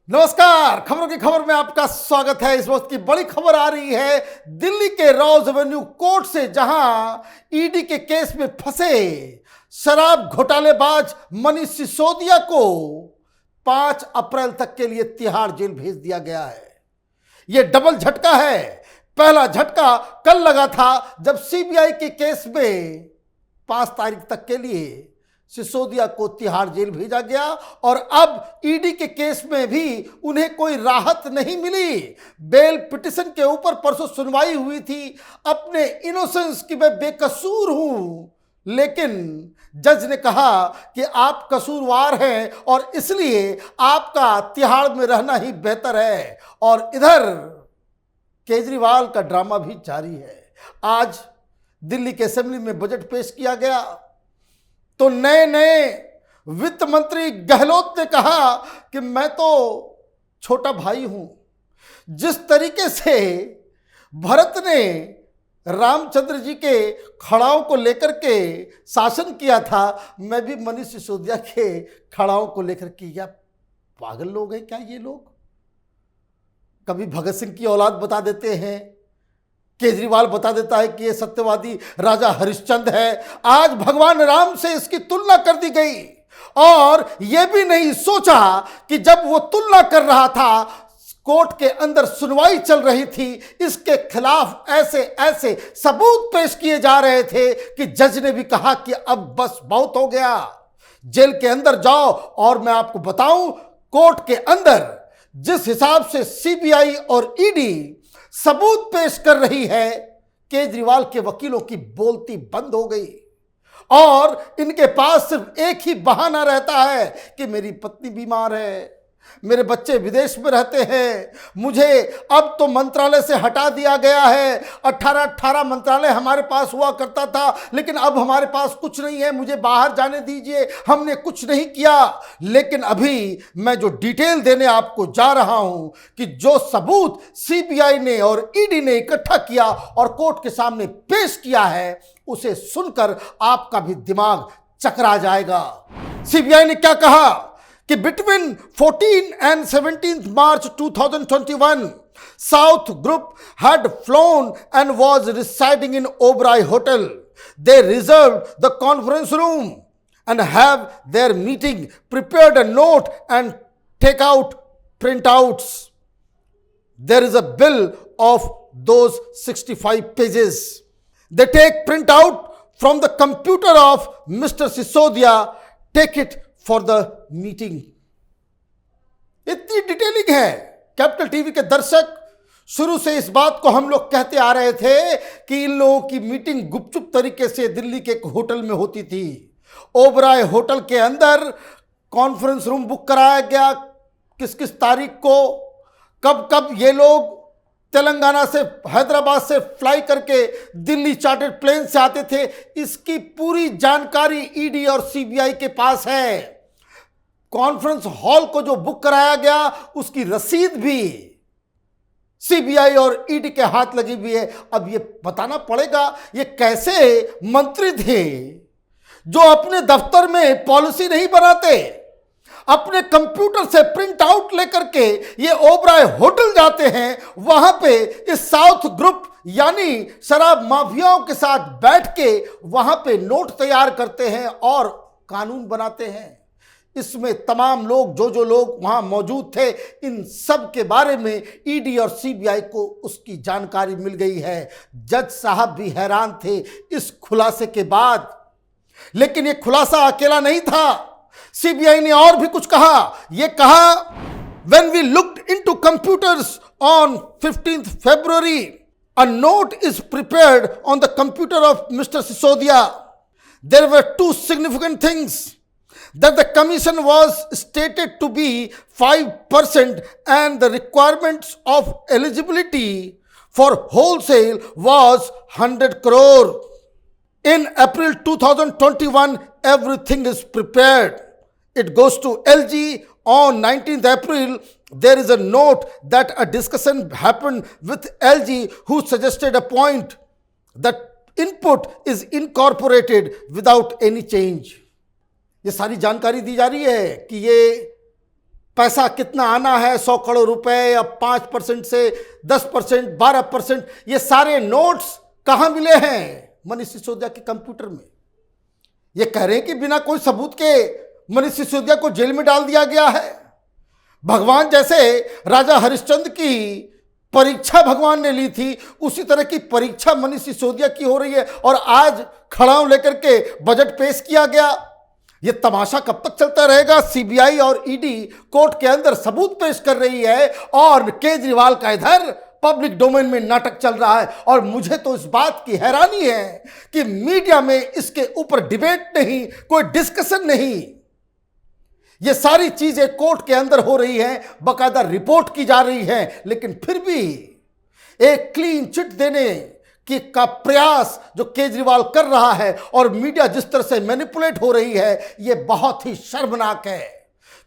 नमस्कार। खबरों की खबर में आपका स्वागत है। इस वक्त की बड़ी खबर आ रही है दिल्ली के रॉज एवेन्यू कोर्ट से, जहां ईडी के केस में फंसे शराब घोटालेबाज मनीष सिसोदिया को 5 अप्रैल तक के लिए तिहाड़ जेल भेज दिया गया है। यह डबल झटका है। पहला झटका कल लगा था जब सीबीआई के केस में 5 तारीख तक के लिए सिसोदिया को तिहाड़ जेल भेजा गया, और अब ईडी के केस में भी उन्हें कोई राहत नहीं मिली। बेल पिटीशन के ऊपर परसों सुनवाई हुई थी। अपने इनोसेंस की मैं बेकसूर हूं, लेकिन जज ने कहा कि आप कसूरवार हैं और इसलिए आपका तिहाड़ में रहना ही बेहतर है। और इधर केजरीवाल का ड्रामा भी जारी है। आज दिल्ली के असेंबली में बजट पेश किया गया तो नए वित्त मंत्री गहलोत ने कहा कि मैं तो छोटा भाई हूं। जिस तरीके से भरत ने रामचंद्र जी के खड़ाओं को लेकर के शासन किया था, मैं भी मनीष सिसोदिया के खड़ाओं को लेकर किया। पागल लोग हैं क्या ये लोग? कभी भगत सिंह की औलाद बता देते हैं, केजरीवाल बता देता है कि ये सत्यवादी राजा हरिश्चंद्र है। आज भगवान राम से इसकी तुलना कर दी गई, और यह भी नहीं सोचा कि जब वो तुलना कर रहा था, कोर्ट के अंदर सुनवाई चल रही थी, इसके खिलाफ ऐसे ऐसे सबूत पेश किए जा रहे थे कि जज ने भी कहा कि अब बस बहुत हो गया, जेल के अंदर जाओ। और मैं आपको बताऊं, कोर्ट के अंदर जिस हिसाब से सीबीआई और ईडी सबूत पेश कर रही है, केजरीवाल के वकीलों की बोलती बंद हो गई, और इनके पास सिर्फ एक ही बहाना रहता है कि मेरी पत्नी बीमार है, मेरे बच्चे विदेश में रहते हैं, मुझे अब तो मंत्रालय से हटा दिया गया है। 18 मंत्रालय हमारे पास हुआ करता था, लेकिन अब हमारे पास कुछ नहीं है, मुझे बाहर जाने दीजिए, हमने कुछ नहीं किया। लेकिन अभी मैं जो डिटेल देने आपको जा रहा हूं कि जो सबूत सीबीआई ने और ईडी ने इकट्ठा किया और कोर्ट के सामने पेश किया है, उसे सुनकर आपका भी दिमाग चकरा जाएगा। सीबीआई ने क्या कहा कि between 14 and 17th March 2021, South Group had flown and was residing in Oberoi Hotel. They reserved the conference room and have their meeting, prepared a note and take out printouts. There is a bill of those 65 pages. They take printout from the computer of Mr. Sisodia, take it for the meeting. इतनी detailing है। Capital TV के दर्शक, शुरू से इस बात को हम लोग कहते आ रहे थे कि इन लोगों की मीटिंग गुपचुप तरीके से दिल्ली के एक होटल में होती थी। ओबराय होटल के अंदर कॉन्फ्रेंस रूम बुक कराया गया, किस किस तारीख को, कब कब ये लोग तेलंगाना से, हैदराबाद से फ्लाई करके दिल्ली चार्टर्ड प्लेन से आते थे, इसकी पूरी जानकारी ईडी और सीबीआई के पास है। कॉन्फ्रेंस हॉल को जो बुक कराया गया, उसकी रसीद भी सीबीआई और ईडी के हाथ लगी हुई है। अब ये बताना पड़ेगा ये कैसे मंत्री थे जो अपने दफ्तर में पॉलिसी नहीं बनाते, अपने कंप्यूटर से प्रिंट आउट लेकर के ये ओबराय होटल जाते हैं, वहां पे इस साउथ ग्रुप यानी शराब माफियाओं के साथ बैठ के वहां पे नोट तैयार करते हैं और कानून बनाते हैं। इसमें तमाम लोग, जो लोग वहां मौजूद थे, इन सब के बारे में ईडी और सीबीआई को उसकी जानकारी मिल गई है। जज साहब भी हैरान थे इस खुलासे के बाद। लेकिन यह खुलासा अकेला नहीं था, सीबीआई ने और भी कुछ कहा। यह कहा, when we looked into computers on 15th February, a note is prepared on the computer of Mr. Sisodia. There were 2 significant things: that the commission was stated to be 5% and the requirements of eligibility for wholesale was 100 crore. In April 2021, everything is prepared. It goes to LG on 19th April. There is a note that a discussion happened with LG, who suggested a point that input is incorporated without any change. ये सारी जानकारी दी जा रही है कि ये पैसा कितना आना है, 100 करोड़ रुपए या 5% से 10%, 12%, ये सारे नोट्स कहां मिले हैं? मनीष सिसोदिया के कंप्यूटर में। ये कह रहे हैं कि बिना कोई सबूत के मनीष सिसोदिया को जेल में डाल दिया गया है। भगवान जैसे राजा हरिश्चंद्र की परीक्षा भगवान ने ली थी, उसी तरह की परीक्षा मनीष सिसोदिया की हो रही है। और आज खड़ाऊ लेकर के बजट पेश किया गया। यह तमाशा कब तक चलता रहेगा? सीबीआई और ईडी कोर्ट के अंदर सबूत पेश कर रही है और केजरीवाल का इधर पब्लिक डोमेन में नाटक चल रहा है। और मुझे तो इस बात की हैरानी है कि मीडिया में इसके ऊपर डिबेट नहीं, कोई डिस्कशन नहीं। ये सारी चीजें कोर्ट के अंदर हो रही हैं, बाकायदा रिपोर्ट की जा रही है, लेकिन फिर भी एक क्लीन चिट देने का प्रयास जो केजरीवाल कर रहा है और मीडिया जिस तरह से मैनिपुलेट हो रही है, यह बहुत ही शर्मनाक है।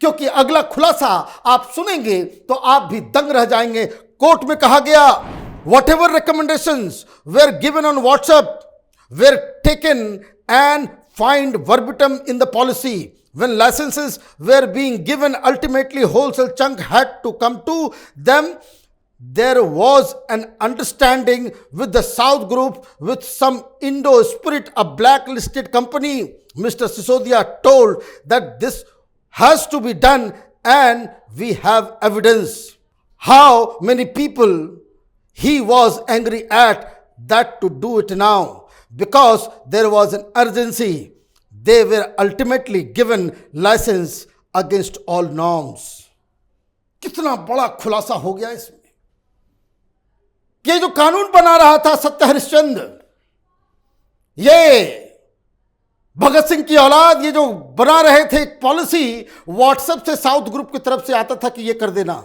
क्योंकि अगला खुलासा आप सुनेंगे तो आप भी दंग रह जाएंगे। कोर्ट में कहा गया, whatever recommendations were given on WhatsApp were taken and find verbatim in the policy. When licenses were being given, ultimately wholesale chunk had to come to them. There was an understanding with the South Group with some Indo-Spirit, a blacklisted company. Mr. Sisodia told that this has to be done and we have evidence. How many people he was angry at that to do it now because there was an urgency. They were ultimately given license against all norms. कितना बड़ा खुलासा हो गया इसमें। ये जो कानून बना रहा था सत्य हरिश्चंद्र, ये भगत सिंह की औलाद, ये जो बना रहे थे एक पॉलिसी, व्हाट्सएप से साउथ ग्रुप की तरफ से आता था कि ये कर देना।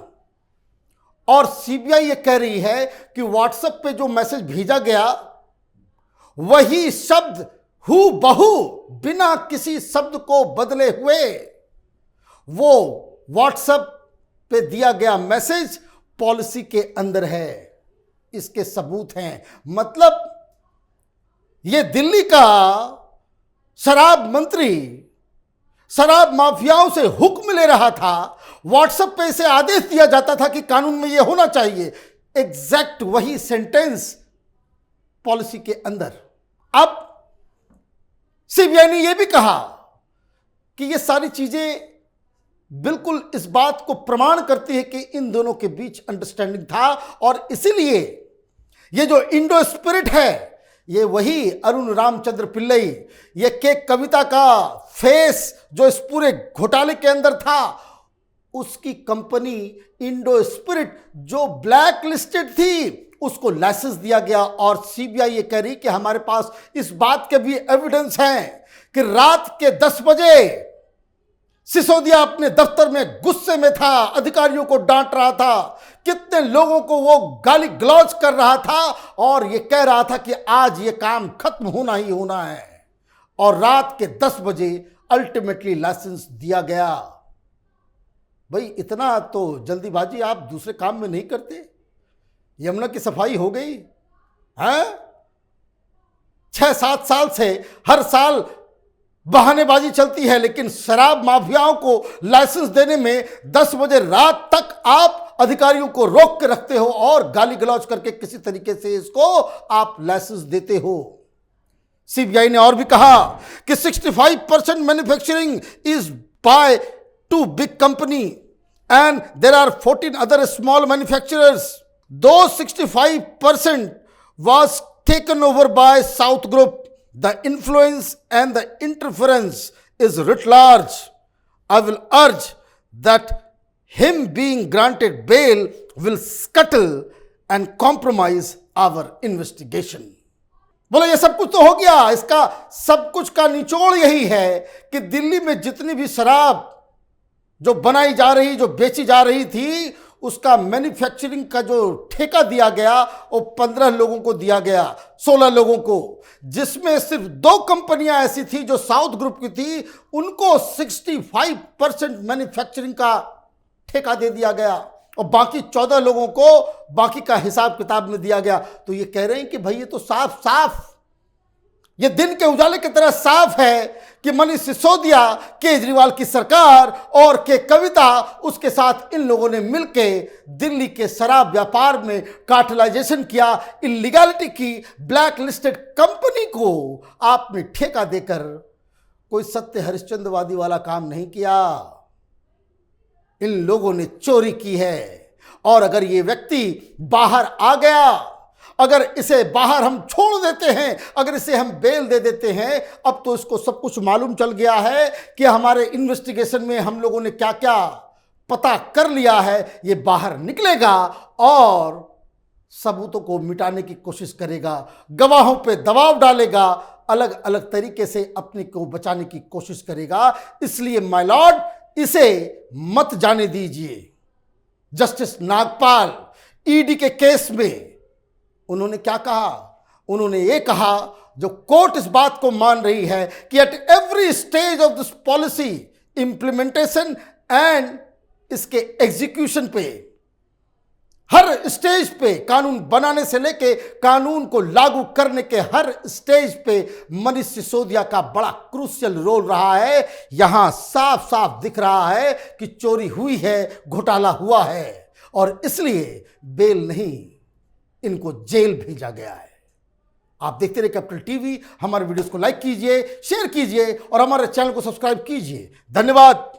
और सीबीआई ये कह रही है कि व्हाट्सएप पे जो मैसेज भेजा गया वही शब्द हू बहू बिना किसी शब्द को बदले हुए वो व्हाट्सएप पे दिया गया मैसेज पॉलिसी के अंदर है। इसके सबूत हैं। मतलब ये दिल्ली का शराब मंत्री शराब माफियाओं से हुक्म ले रहा था, व्हाट्सएप पे इसे आदेश दिया जाता था कि कानून में यह होना चाहिए। एग्जैक्ट वही सेंटेंस पॉलिसी के अंदर। अब सीबीआई ने यह भी कहा कि ये सारी चीजें बिल्कुल इस बात को प्रमाण करती है कि इन दोनों के बीच अंडरस्टैंडिंग था और इसीलिए ये जो इंडो स्पिरिट है, ये वही अरुण रामचंद्र पिल्लई, ये के कविता का फेस जो इस पूरे घोटाले के अंदर था, उसकी कंपनी इंडो स्पिरिट जो ब्लैक लिस्टेड थी, उसको लाइसेंस दिया गया। और सीबीआई ये कह रही कि हमारे पास इस बात के भी एविडेंस हैं कि रात के 10 बजे सिसोदिया अपने दफ्तर में गुस्से में था, अधिकारियों को डांट रहा था, कितने लोगों को वो गाली गलौज कर रहा था और ये कह रहा था कि आज ये काम खत्म होना ही होना है। और रात के 10 बजे अल्टीमेटली लाइसेंस दिया गया। भाई इतना तो जल्दीबाजी आप दूसरे काम में नहीं करते। यमुना की सफाई हो गई है। 6-7 साल से हर साल बहानेबाजी चलती है, लेकिन शराब माफियाओं को लाइसेंस देने में 10 बजे रात तक आप अधिकारियों को रोक के रखते हो और गाली गलौज करके किसी तरीके से इसको आप लाइसेंस देते हो। सीबीआई ने और भी कहा कि 65% manufacturing is by 2 big company and there are 14 other small manufacturers. Though 65% was taken over by South Group, the influence and the interference is writ large. I will urge that him being granted bail will scuttle and compromise our investigation. बोले ये सब कुछ तो हो गया। इसका सब कुछ का निचोड़ यही है कि दिल्ली में जितनी भी शराब जो बनाई जा रही, जो बेची जा रही थी, उसका मैन्युफैक्चरिंग का जो ठेका दिया गया वो 15 लोगों को दिया गया, 16 लोगों को, जिसमें सिर्फ 2 कंपनियां ऐसी थी जो साउथ ग्रुप की थी, उनको 65% मैन्युफैक्चरिंग का ठेका दे दिया गया और बाकी 14 लोगों को बाकी का हिसाब किताब में दिया गया। तो ये कह रहे हैं कि भाई ये तो साफ साफ ये दिन के उजाले की तरह साफ है कि मनीष सिसोदिया, केजरीवाल की सरकार और के कविता, उसके साथ इन लोगों ने मिलकर दिल्ली के शराब व्यापार में कार्टेलाइजेशन किया, इलीगैलिटी की, ब्लैक लिस्टेड कंपनी को आपने ठेका देकर कोई सत्य हरिश्चंद्रवादी वाला काम नहीं किया। इन लोगों ने चोरी की है। और अगर ये व्यक्ति बाहर आ गया, अगर इसे बाहर हम छोड़ देते हैं, अगर इसे हम बेल दे देते हैं, अब तो इसको सब कुछ मालूम चल गया है कि हमारे इन्वेस्टिगेशन में हम लोगों ने क्या क्या पता कर लिया है। ये बाहर निकलेगा और सबूतों को मिटाने की कोशिश करेगा, गवाहों पे दबाव डालेगा, अलग अलग तरीके से अपने को बचाने की कोशिश करेगा। इसलिए माय लॉर्ड, इसे मत जाने दीजिए। जस्टिस नागपाल ईडी के केस में उन्होंने क्या कहा? उन्होंने ये कहा, जो कोर्ट इस बात को मान रही है कि at every stage of this policy implementation and इसके एग्जीक्यूशन पे, हर स्टेज पे, कानून बनाने से लेके कानून को लागू करने के हर स्टेज पे मनीष सिसोदिया का बड़ा क्रूशियल रोल रहा है। यहां साफ साफ दिख रहा है कि चोरी हुई है, घोटाला हुआ है, और इसलिए बेल नहीं, इनको जेल भेजा गया है। आप देखते रहिए कैपिटल टीवी। हमारे वीडियोस को लाइक कीजिए, शेयर कीजिए और हमारे चैनल को सब्सक्राइब कीजिए। धन्यवाद।